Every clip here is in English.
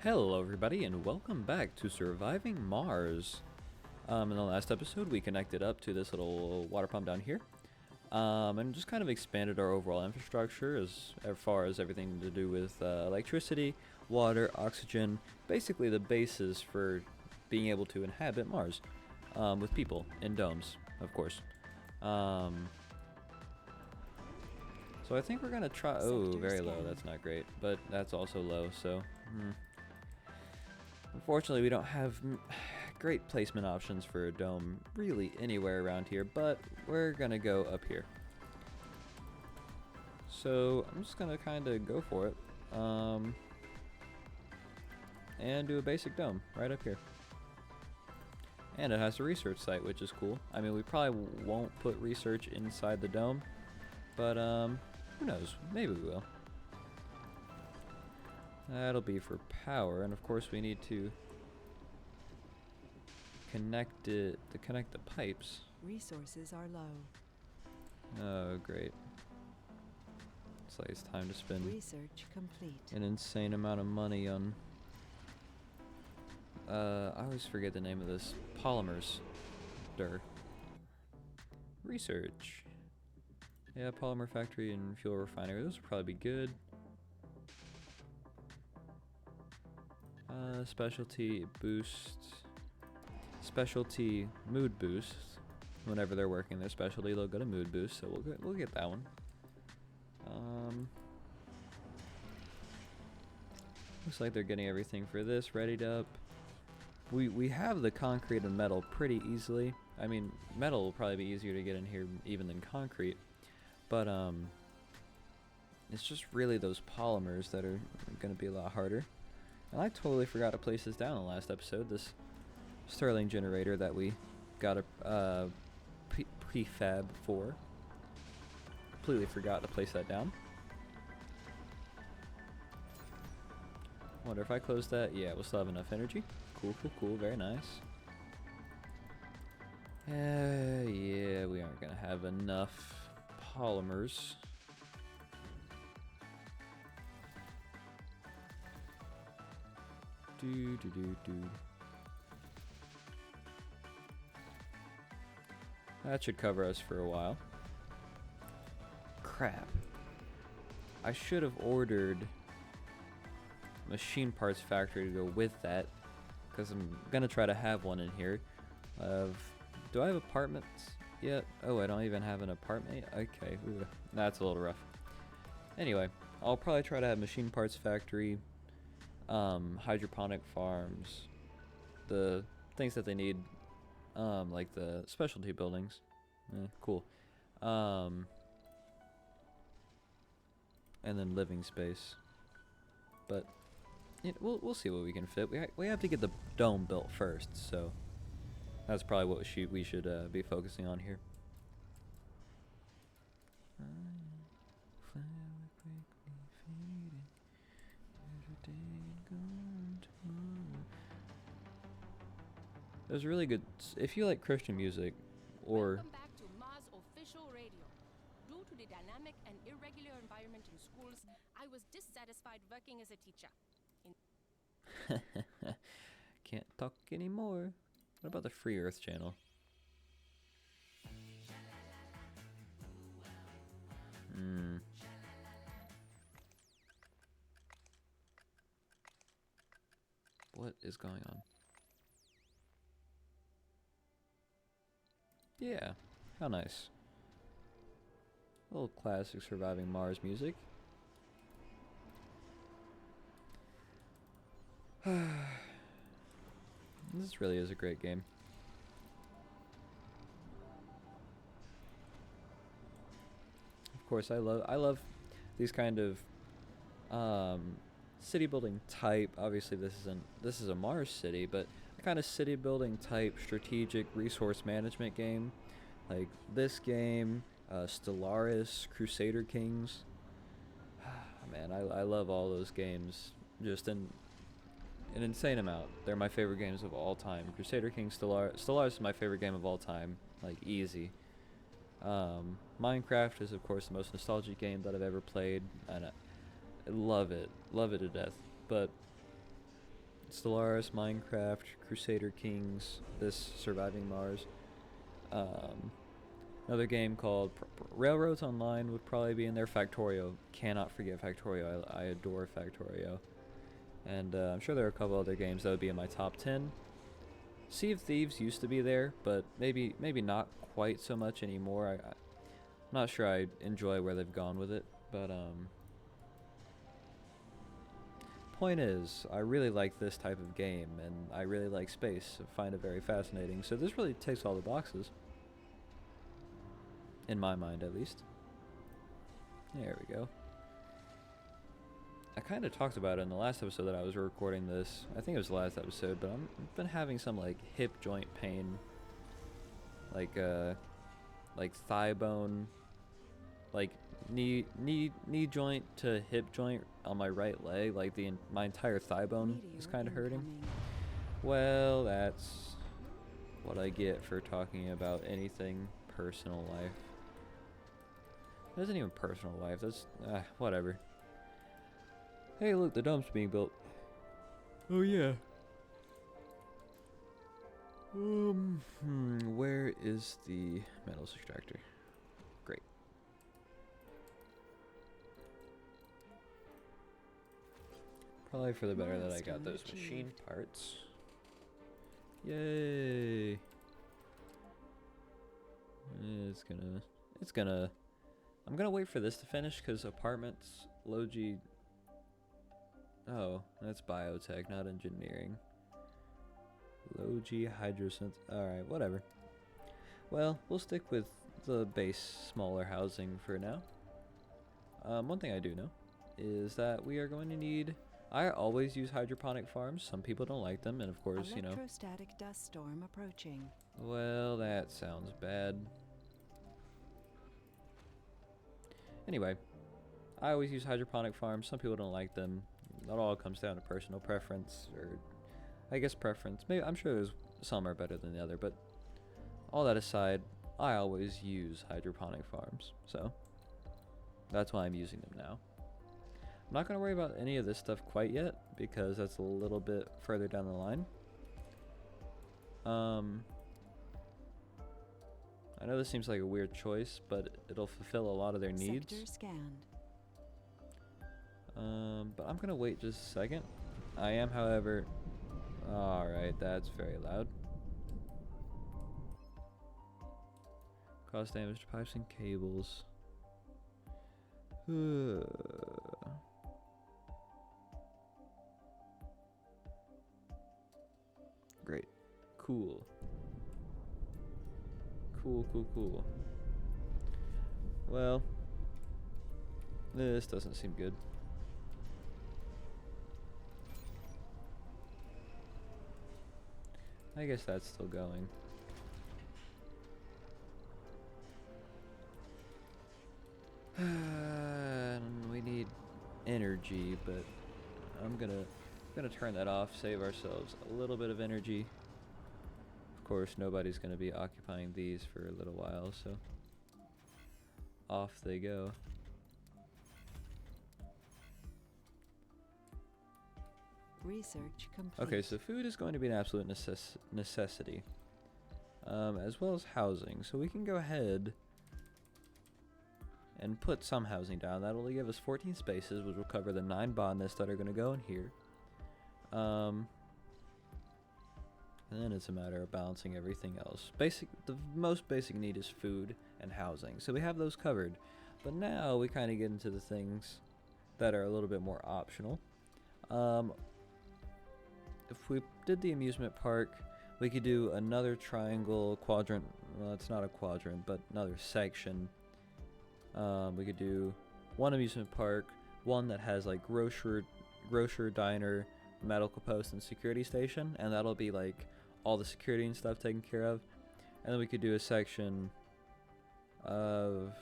Hello everybody and welcome back to Surviving Mars. In the last episode we connected up to this little water pump down here and just kind of expanded our overall infrastructure as far as everything to do with electricity, water, oxygen, basically the basis for being able to inhabit Mars with people in domes, of course. So I think we're gonna try, very low, that's not great, but that's also low, so unfortunately, we don't have great placement options for a dome really anywhere around here, but we're gonna go up here. So I'm just gonna kind of go for it and do a basic dome right up here. And it has a research site, which is cool. I mean, we probably won't put research inside the dome, but who knows? Maybe we will. That'll be for power, and of course we need to connect the pipes. Resources are low. Oh, great. It's like it's time to spend Research complete. an insane amount of money on I always forget the name of this. Polymers. Research. Yeah, polymer factory and fuel refinery. Those would probably be good. Specialty boost. Specialty mood boost. Whenever they're working their specialty, they'll get a mood boost, so we'll get that one. Looks like they're getting everything for this readied up. We have the concrete and metal pretty easily. I mean, metal will probably be easier to get in here even than concrete, but it's just really those polymers that are going to be a lot harder. And I totally forgot to place this down in the last episode. This Stirling generator that we got a prefab for. Completely forgot to place that down. Wonder if I close that. Yeah, we'll still have enough energy. Cool. Very nice. Yeah, we aren't gonna have enough polymers. Do. That should cover us for a while. Crap. I should have ordered machine parts factory to go with that, because I'm gonna try to have one in here. Do I have apartments yet? Oh, I don't even have an apartment yet? Okay, that's a little rough. Anyway, I'll probably try to have machine parts factory, hydroponic farms, the things that they need, like the specialty buildings. Cool. And then living space. But we'll see what we can fit. We have to get the dome built first, so that's probably what we should be focusing on here. There's really good, if you like Christian music, or Welcome back to Mars Official Radio. Due to the dynamic and irregular environment in schools, I was dissatisfied working as a teacher. can't talk anymore. What about the Free Earth channel? What is going on? Yeah, how nice. A little classic Surviving Mars music. This really is a great game. Of course, I love these kind of city building type. Obviously, this is a Mars city, but the kind of city building type strategic resource management game, like this game, Stellaris, Crusader Kings. Man, I love all those games. Just in an insane amount. They're my favorite games of all time. Crusader Kings, Stellaris is my favorite game of all time. Like, easy. Minecraft is, of course, the most nostalgic game that I've ever played, and I love it to death. But Stellaris, Minecraft, Crusader Kings, this Surviving Mars. Another game called Railroads Online would probably be in there. Factorio, cannot forget Factorio. I adore Factorio. And I'm sure there are a couple other games that would be in my top 10. Sea of Thieves used to be there, but maybe not quite so much anymore. I'm not sure I enjoy where they've gone with it, but point is, I really like this type of game, and I really like space. I find it very fascinating. So this really takes all the boxes. In my mind, at least. There we go. I kind of talked about it in the last episode that I was recording this. I think it was the last episode, but I've been having some, like, hip joint pain. Like thigh bone, like knee joint to hip joint on my right leg, like my entire thigh bone is kind of hurting. Well, that's what I get for talking about anything personal life. It isn't even personal life, that's whatever. Hey, look, the dump's being built. Oh yeah. Where is the metals extractor? Great. Probably for the better that I got those machine parts. Yay! I'm gonna wait for this to finish because apartments, Logi. Oh, that's biotech, not engineering. Logi, hydrosense. Alright, whatever. Well, we'll stick with the base smaller housing for now. One thing I do know is that we are going to need. I always use hydroponic farms. Some people don't like them, and of course, you know. Electrostatic dust storm approaching. Well, that sounds bad. Anyway, I always use hydroponic farms. Some people don't like them. It all comes down to personal preference, or I guess preference. Maybe I'm sure there's some are better than the other, but all that aside, I always use hydroponic farms, so that's why I'm using them now. I'm not going to worry about any of this stuff quite yet, because that's a little bit further down the line. I know this seems like a weird choice, but it'll fulfill a lot of their needs. Sector scanned. But I'm going to wait just a second. I am, however... Alright, that's very loud. Cause damage to pipes and cables. Great. Cool. Cool. Well, this doesn't seem good. I guess that's still going. We need energy, but I'm gonna turn that off, save ourselves a little bit of energy. Of course, nobody's gonna be occupying these for a little while, so off they go. Research complete. Okay, so food is going to be an absolute necessity, as well as housing. So we can go ahead and put some housing down. That'll give us 14 spaces, which will cover the 9 botanists that are going to go in here. And then it's a matter of balancing everything else. The most basic need is food and housing. So we have those covered. But now we kind of get into the things that are a little bit more optional. If we did the amusement park, we could do another triangle quadrant. Well, it's not a quadrant, but another section. We could do one amusement park, one that has like grocer, diner, medical post, and security station, and that'll be like all the security and stuff taken care of. And then we could do a section of,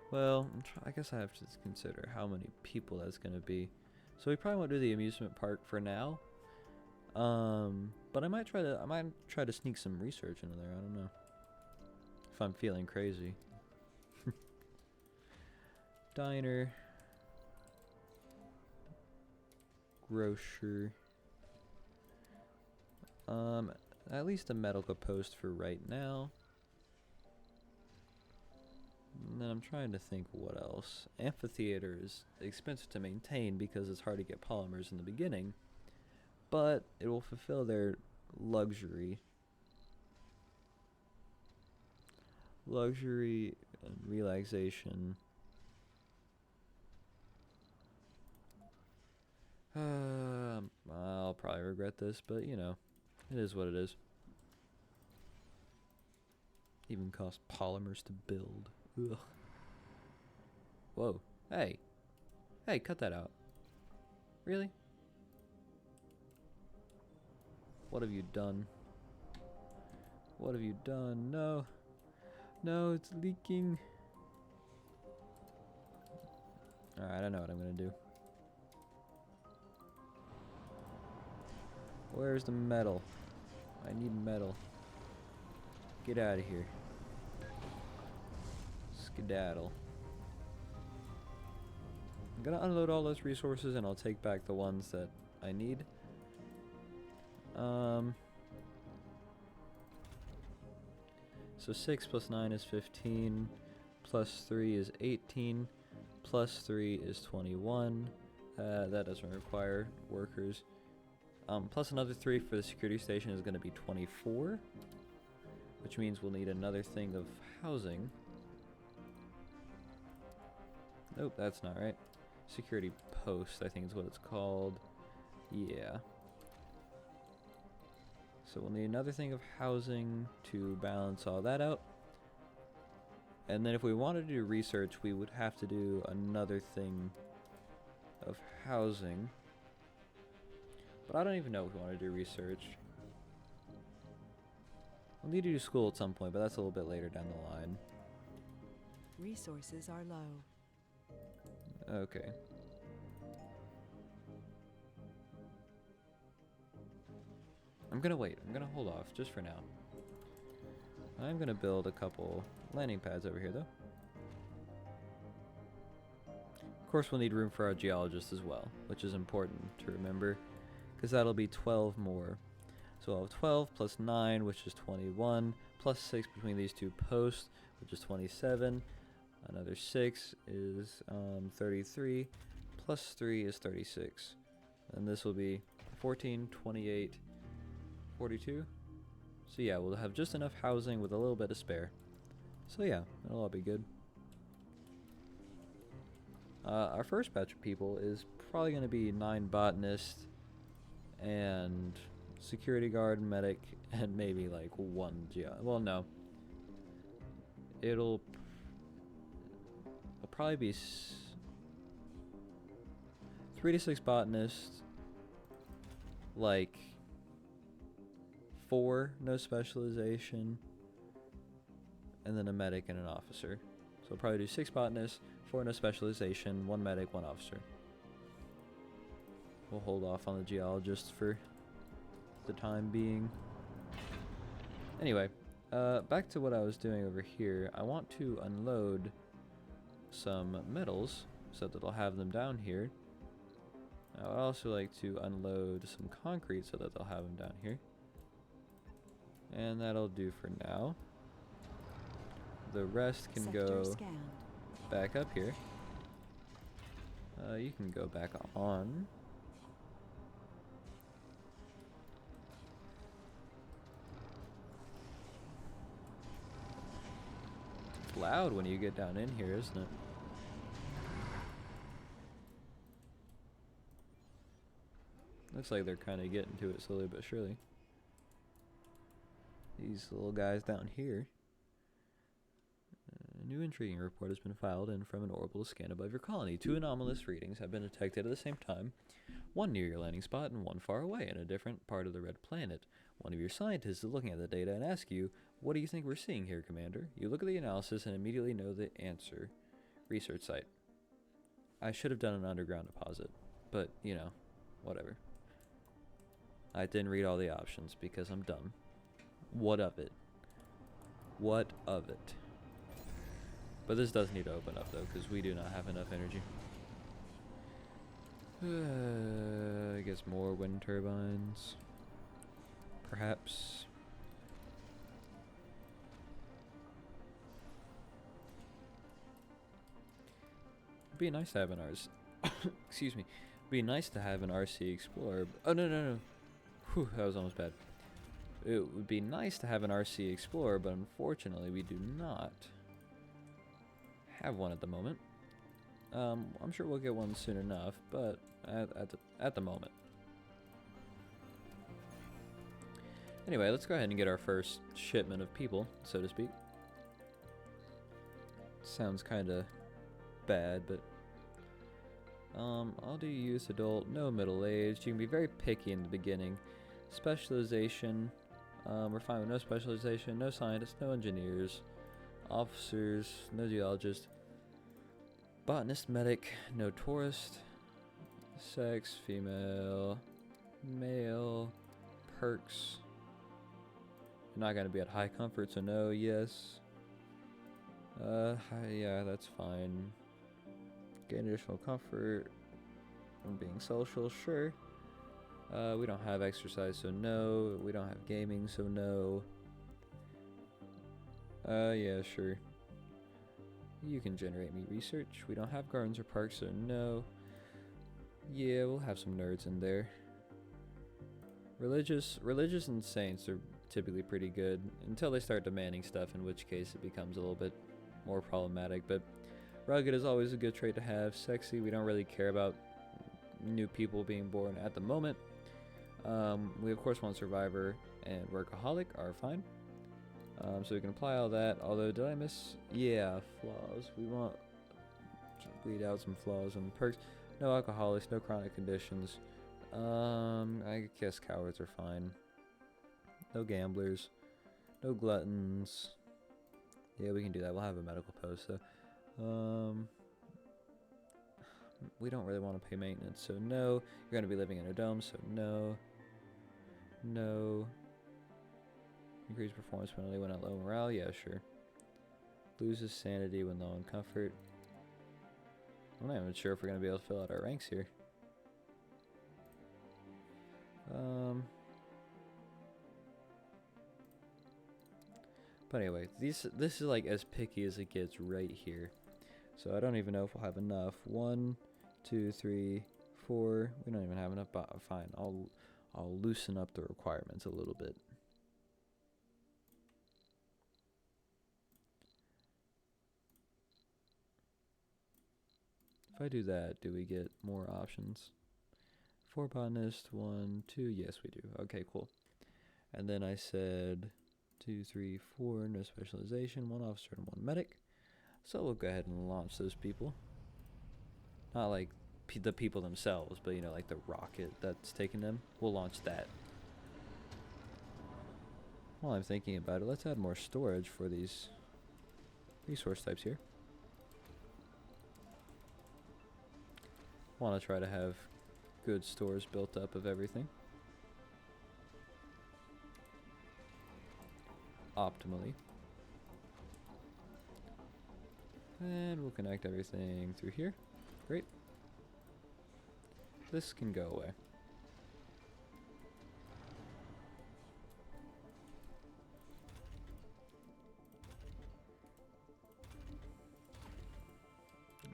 well, I guess I have to consider how many people that's going to be. So we probably won't do the amusement park for now. But I might try to sneak some research into there. I don't know if I'm feeling crazy. Diner, grocer. At least a medical post for right now. And then I'm trying to think what else. Amphitheater is expensive to maintain because it's hard to get polymers in the beginning, but it will fulfill their luxury and relaxation. I'll probably regret this, but you know, it is what it is. Even cost polymers to build. Ugh. Whoa. Hey. Hey, cut that out. Really? What have you done? What have you done? No. No, it's leaking. Alright, I know what I'm gonna do. Where's the metal? I need metal. Get out of here. Skedaddle. I'm gonna unload all those resources and I'll take back the ones that I need. So 6 plus 9 is 15, plus 3 is 18, plus 3 is 21. That doesn't require workers. Plus another 3 for the security station is going to be 24, which means we'll need another thing of housing. Nope, that's not right. Security post, I think is what it's called. Yeah. So we'll need another thing of housing to balance all that out. And then if we wanted to do research, we would have to do another thing of housing. But I don't even know if we want to do research. We'll need to do school at some point, but that's a little bit later down the line. Resources are low. Okay. I'm gonna wait. I'm gonna hold off just for now. I'm gonna build a couple landing pads over here, though. Of course, we'll need room for our geologist as well, which is important to remember, because that'll be 12 more. So I'll have 12 plus 9, which is 21, plus 6 between these two posts, which is 27. Another 6 is 33, plus 3 is 36. And this will be 14, 28, 42. So yeah, we'll have just enough housing with a little bit of spare. So yeah, that'll all be good. Our first batch of people is probably going to be 9 botanists and security guard, medic, and maybe like 1 well, no. It'll probably be 3 to 6 botanists, like 4 no specialization, and then a medic and an officer. So we'll probably do 6 botanists, 4 no specialization, 1 medic, 1 officer. We'll hold off on the geologists for the time being. Anyway, back to what I was doing over here. I want to unload some metals so that I'll have them down here. I would also like to unload some concrete so that they'll have them down here. And that'll do for now. The rest can Sector go scanned. back up here. You can go back on. It's loud when you get down in here, isn't it? Looks like they're kind of getting to it slowly but surely. These little guys down here. A new intriguing report has been filed in from an orbital scan above your colony. 2 anomalous readings have been detected at the same time. 1 near your landing spot and 1 far away in a different part of the red planet. One of your scientists is looking at the data and asks you, "What do you think we're seeing here, Commander?" You look at the analysis and immediately know the answer. Research site. I should have done an underground deposit, but, you know, whatever. I didn't read all the options because I'm dumb. What of it? What of it? But this does need to open up, though, because we do not have enough energy. I guess more wind turbines. Perhaps. It'd be nice to have an RC. Excuse me. It'd be nice to have an RC Explorer. Oh, no, no, no. Whew, that was almost bad. It would be nice to have an RC Explorer, but unfortunately we do not have one at the moment. I'm sure we'll get one soon enough, but at the moment. Anyway, let's go ahead and get our first shipment of people, so to speak. Sounds kind of bad, but I'll do youth, adult, no middle-aged. You can be very picky in the beginning. Specialization, we're fine with no specialization, no scientists, no engineers, officers, no geologists, botanist, medic, no tourist, sex, female, male, perks. You're not going to be at high comfort, so no, yes. Yeah, that's fine. Gain additional comfort from being social, sure. We don't have exercise, so no. We don't have gaming, so no. Yeah, sure. You can generate me research. We don't have gardens or parks, so no. Yeah, we'll have some nerds in there. Religious and saints are typically pretty good until they start demanding stuff, in which case it becomes a little bit more problematic. But rugged is always a good trait to have. Sexy, we don't really care about new people being born at the moment. We of course want survivor and workaholic are fine. So we can apply all that. Although, did I miss? Yeah, flaws. We want to weed out some flaws and perks. No alcoholics, no chronic conditions. I guess cowards are fine. No gamblers, no gluttons. Yeah, we can do that. We'll have a medical post. So, we don't really want to pay maintenance, so no. You're going to be living in a dome, so no. No. Increase performance penalty when at low morale, yeah, sure. Loses sanity when low on comfort. I'm not even sure if we're going to be able to fill out our ranks here. But anyway, this is like as picky as it gets right here. So I don't even know if we'll have enough. 1, 2, 3, 4. We don't even have enough. But fine, I'll loosen up the requirements a little bit. If I do that, do we get more options? 4 botanist, 1, 2. Yes, we do. Okay, cool. And then I said 2, 3, 4. No specialization. 1 officer and 1 medic. So we'll go ahead and launch those people. Not like the people themselves, but you know, like the rocket that's taking them. We'll launch that. While I'm thinking about it, let's add more storage for these resource types here. Want to try to have good stores built up of everything. Optimally. And we'll connect everything through here. Great. This can go away.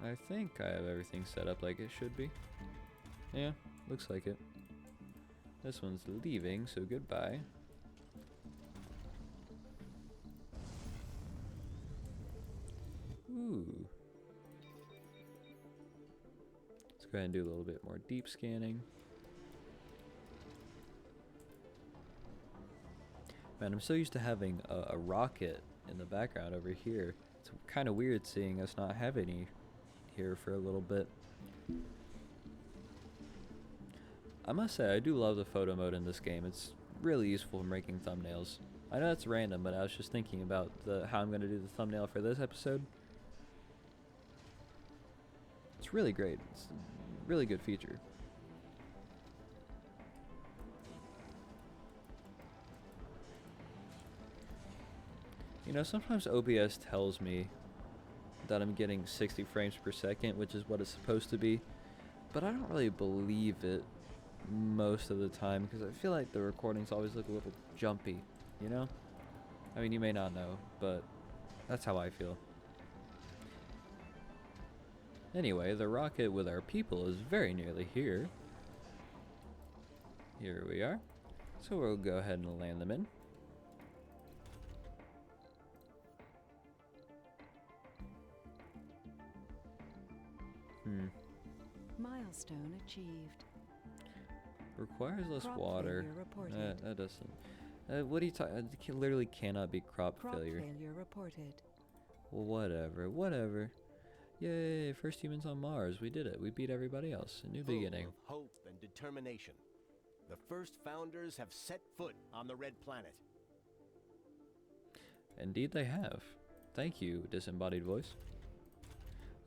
I think I have everything set up like it should be. Yeah, looks like it. This one's leaving, so goodbye. Ooh. Let's go ahead and do a little bit more deep scanning. Man, I'm so used to having a rocket in the background over here. It's kind of weird seeing us not have any here for a little bit. I must say, I do love the photo mode in this game. It's really useful for making thumbnails. I know it's random, but I was just thinking about how I'm going to do the thumbnail for this episode. It's really great. It's a really good feature. You know, sometimes OBS tells me that I'm getting 60 frames per second, which is what it's supposed to be. but I don't really believe it most of the time because I feel like the recordings always look a little jumpy, you know? I mean, you may not know, but that's how I feel. Anyway, the rocket with our people is very nearly here. Here we are. So we'll go ahead and land them in. Milestone achieved. Requires less Crop water. failure reported. That doesn't. What do you talk? It literally cannot be crop failure. Failure reported. Well, whatever. Yay! First humans on Mars. We did it. We beat everybody else. A new beginning. Full of hope and determination. The first founders have set foot on the Red Planet. Indeed, they have. Thank you, disembodied voice.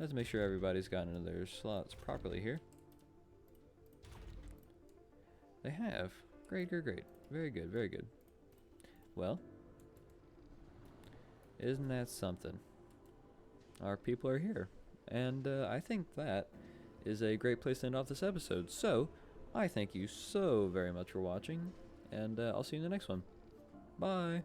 Let's make sure everybody's gotten into their slots properly here. They have. Great. Very good. Well, isn't that something? Our people are here. And I think that is a great place to end off this episode. So, I thank you so very much for watching, and I'll see you in the next one. Bye!